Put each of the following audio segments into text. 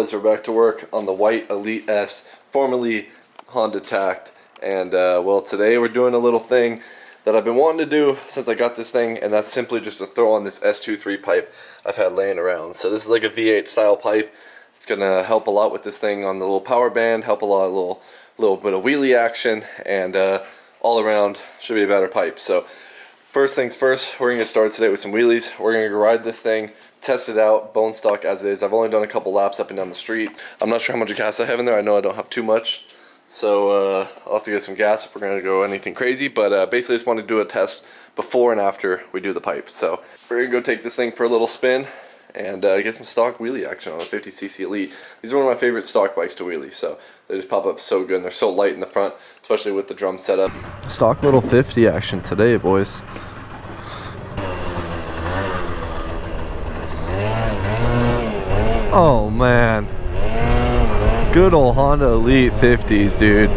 boys, we're back to work on the white Elite S, formerly Honda TACT. And well, today we're doing a little thing that I've been wanting to do since I got this thing, and that's simply just to throw on this S23 pipe I've had laying around. So this is like a V8 style pipe. It's gonna help a lot with this thing on the little power band, help a lot, little bit of wheelie action, and all around should be a better pipe. So first things first, we're gonna get started today with some wheelies. We're gonna go ride this thing, test it out, bone stock as it is. I've only done a couple laps up and down the street. I'm not sure how much gas I have in there. I know I don't have too much. So I'll have to get some gas if we're gonna go anything crazy. But basically I just want to do a test before and after we do the pipe. So we're gonna go take this thing for a little spin and get some stock wheelie action on a 50cc Elite. These are one of my favorite stock bikes to wheelie. So they just pop up so good and they're so light in the front, especially with the drum setup. Stock little 50 action today, boys. Oh man, good old Honda Elite 50s, dude.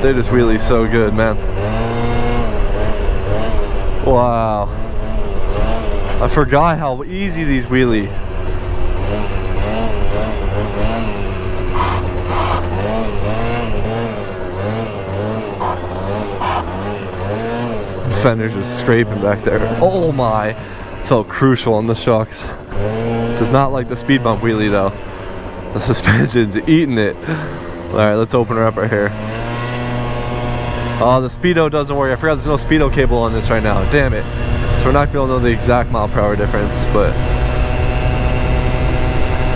They just wheelie so good, man. Wow, I forgot how easy these wheelie. Fender's just scraping back there. Oh my, felt crucial on the shocks. Does not like the speed bump wheelie though. The suspension's eating it. Alright, let's open her up right here. Oh, the speedo doesn't work. I forgot there's no speedo cable on this right now. Damn it. So we're not gonna be able to know the exact mile per hour difference, but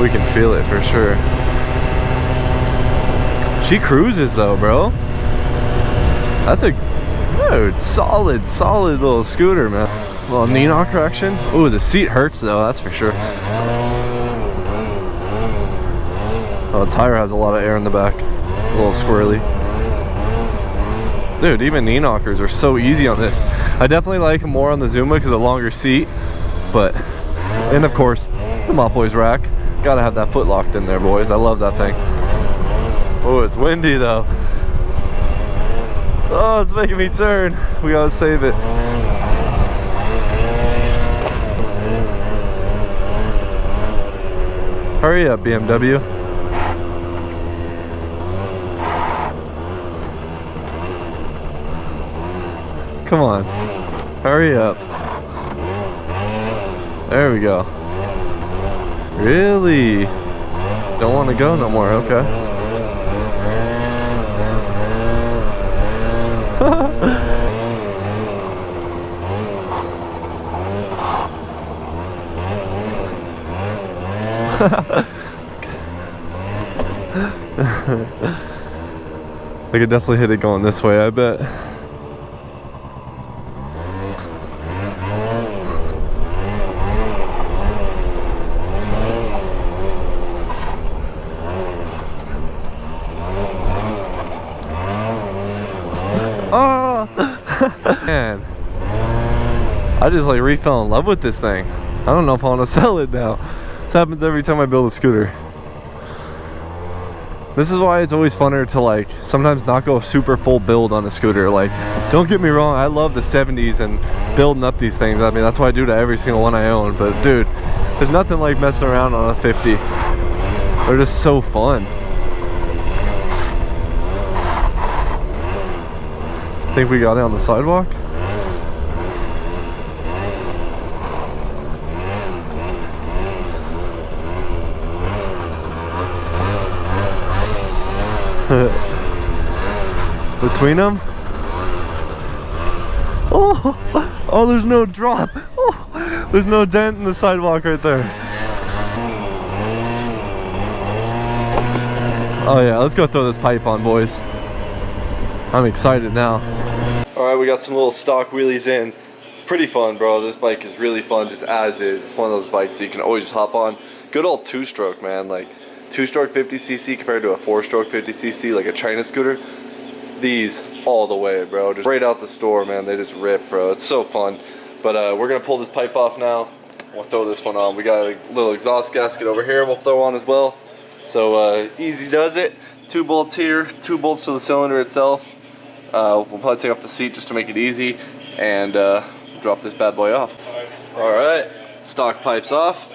we can feel it for sure. She cruises though, bro. That's a dude, solid little scooter, man. A little knee knock traction. Ooh, the seat hurts though, that's for sure. Oh, the tire has a lot of air in the back. A little squirrely. Dude, even knee knockers are so easy on this. I definitely like them more on the Zuma because of the longer seat. But, and of course, the MOPBOYZ rack. Gotta have that foot locked in there, boys. I love that thing. Oh, it's windy though. Oh, it's making me turn. We gotta save it. Hurry up, BMW. Come on. Hurry up. There we go. Really? Don't want to go no more, okay. I could definitely hit it going this way, I bet. Oh man, I just like re-fell in love with this thing. I don't know if I want to sell it now. This happens every time I build a scooter. This is why it's always funner to like sometimes not go super full build on a scooter. Like, don't get me wrong, I love the 70s and building up these things. I mean, that's why I do to every single one I own. But dude, there's nothing like messing around on a 50. They're just so fun. Think we got it on the sidewalk? Between them? Oh, there's no drop. Oh, there's no dent in the sidewalk right there. Oh yeah, let's go throw this pipe on, boys. I'm excited now. Alright, we got some little stock wheelies in. Pretty fun, bro. This bike is really fun just as is. It's one of those bikes that you can always just hop on. Good old two-stroke, man. Like, two-stroke 50cc compared to a four-stroke 50cc, like a China scooter. These all the way, bro. Just right out the store, man. They just rip, bro. It's so fun. But we're going to pull this pipe off now. We'll throw this one on. We got a little exhaust gasket over here we'll throw on as well. So easy does it. 2 bolts here, 2 bolts to the cylinder itself. We'll probably take off the seat just to make it easy and drop this bad boy off. Alright, stock pipes off.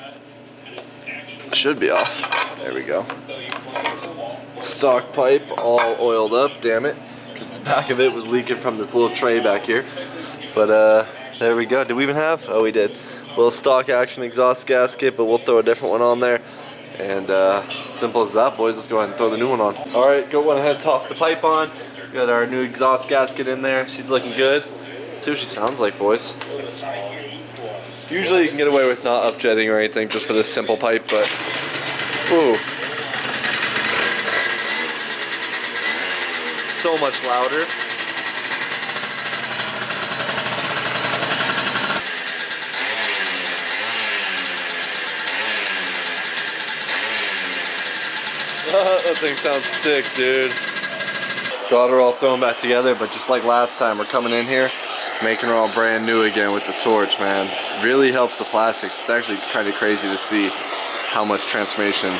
Should be off. There we go. Stock pipe all oiled up, damn it. Because the back of it was leaking from this little tray back here. But there we go. Did we even have? Oh, we did. Little stock action exhaust gasket, but we'll throw a different one on there. And simple as that, boys. Let's go ahead and throw the new one on. All right, go ahead and toss the pipe on. We got our new exhaust gasket in there. She's looking good. Let's see what she sounds like, boys. Usually you can get away with not upjetting or anything just for this simple pipe, but ooh. So much louder. That thing sounds sick, dude. Got her all thrown back together, but just like last time, we're coming in here, making her all brand new again with the torch, man. Really helps the plastics. It's actually kind of crazy to see how much transformation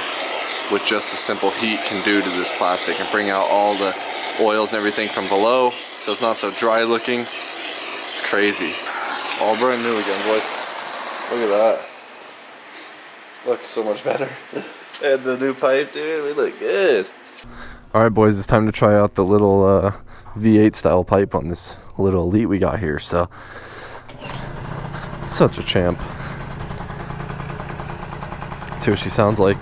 with just the simple heat can do to this plastic and bring out all the oils and everything from below, so it's not so dry looking. It's crazy. All brand new again, boys. Look at that. Looks so much better. And the new pipe, dude, we look good. Alright, boys, it's time to try out the little V8 style pipe on this little Elite we got here. So, such a champ. Let's see what she sounds like.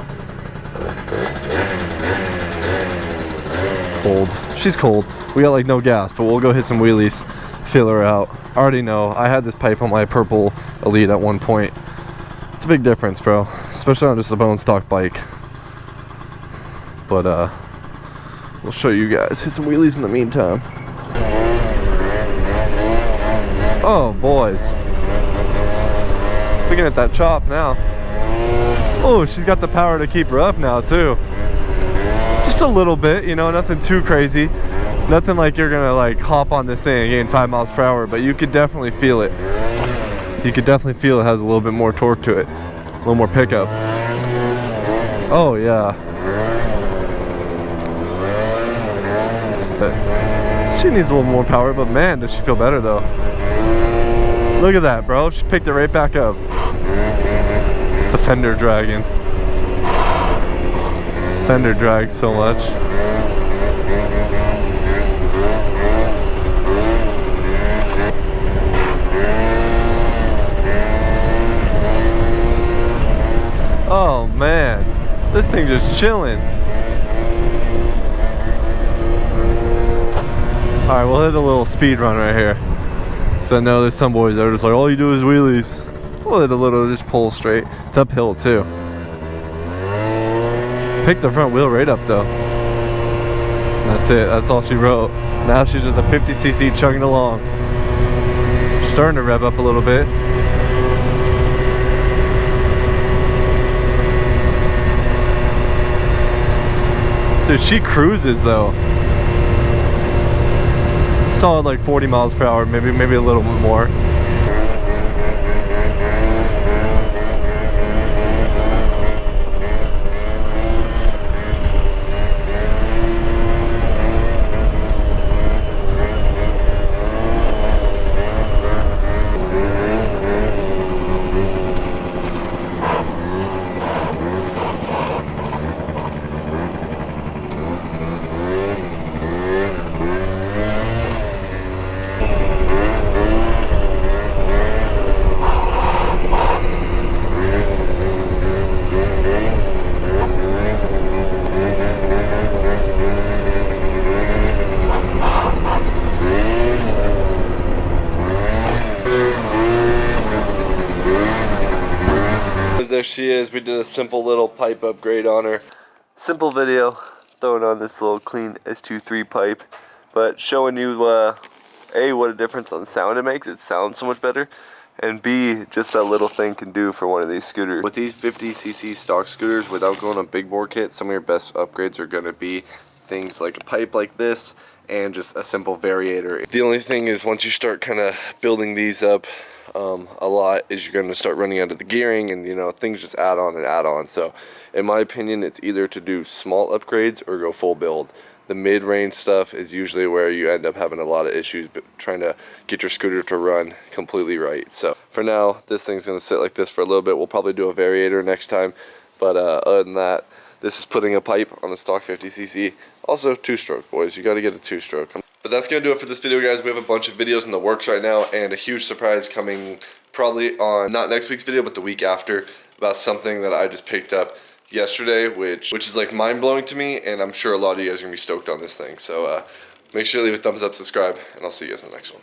Cold. She's cold. We got like no gas, but we'll go hit some wheelies, feel her out. I already know. I had this pipe on my purple Elite at one point. It's a big difference, bro. Especially on just a bone stock bike. But we'll show you guys. Hit some wheelies in the meantime. Oh, boys. Looking at that chop now. Oh, she's got the power to keep her up now too. Just a little bit, you know, nothing too crazy. Nothing like you're gonna like hop on this thing and gain 5 miles per hour, but you could definitely feel it. You could definitely feel it has a little bit more torque to it. A little more pickup. Oh yeah. But she needs a little more power, but man, does she feel better though. Look at that, bro. She picked it right back up. It's the fender dragging. Fender drags so much. Oh man, this thing just chilling. Alright, we'll hit a little speed run right here. So I know there's some boys that are just like, all you do is wheelies. We'll hit a little, just pull straight. It's uphill too. Pick the front wheel right up though. That's it, that's all she wrote. Now she's just a 50cc chugging along. Starting to rev up a little bit. Dude, she cruises though. Solid like 40 miles per hour, maybe a little bit more. There she is. We did a simple little pipe upgrade on her. Simple video, throwing on this little clean S23 pipe, but showing you A, what a difference on sound it makes. It sounds so much better, and B, just that little thing can do for one of these scooters. With these 50cc stock scooters, without going a big bore kit, some of your best upgrades are going to be things like a pipe like this and just a simple variator. The only thing is, once you start kind of building these up a lot, is you're going to start running out of the gearing, and you know, things just add on and add on. So in my opinion, it's either to do small upgrades or go full build. The mid-range stuff is usually where you end up having a lot of issues trying to get your scooter to run completely right. So for now, this thing's going to sit like this for a little bit. We'll probably do a variator next time, but other than that, This is putting a pipe on the stock 50cc. Also 2-stroke, boys. You got to get a 2-stroke. But that's going to do it for this video, guys. We have a bunch of videos in the works right now and a huge surprise coming probably on not next week's video, but the week after, about something that I just picked up yesterday, which is like mind-blowing to me, and I'm sure a lot of you guys are going to be stoked on this thing. So make sure to leave a thumbs up, subscribe, and I'll see you guys in the next one.